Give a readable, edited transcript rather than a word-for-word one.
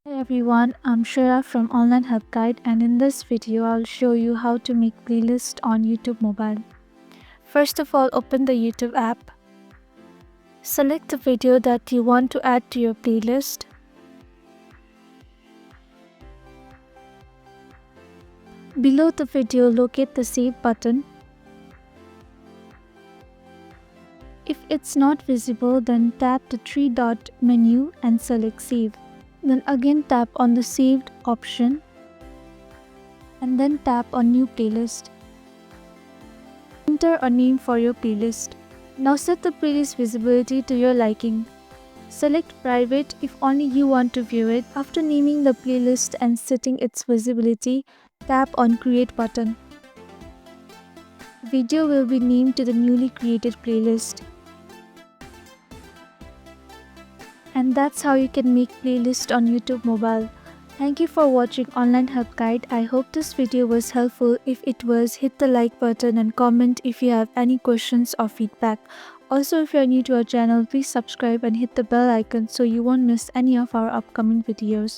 Hi everyone, I'm Shreya from Online Help Guide, and in this video I'll show you how to make playlist on YouTube mobile. First of all, open the YouTube app. Select the video that you want to add to your playlist. Below the video, locate the Save button. If it's not visible, then tap the three-dot menu and select Save. Then again tap on the Saved option and then tap on New Playlist. Enter a name for your playlist. Now set the playlist visibility to your liking. Select Private if only you want to view it. After naming the playlist and setting its visibility, tap on Create button. Video will be named to the newly created playlist. And that's how you can make playlist on YouTube mobile. Thank you for watching Online Help Guide. I hope this video was helpful. If it was, hit the like button and comment if you have any questions or feedback. Also, if you are new to our channel, please subscribe and hit the bell icon so you won't miss any of our upcoming videos.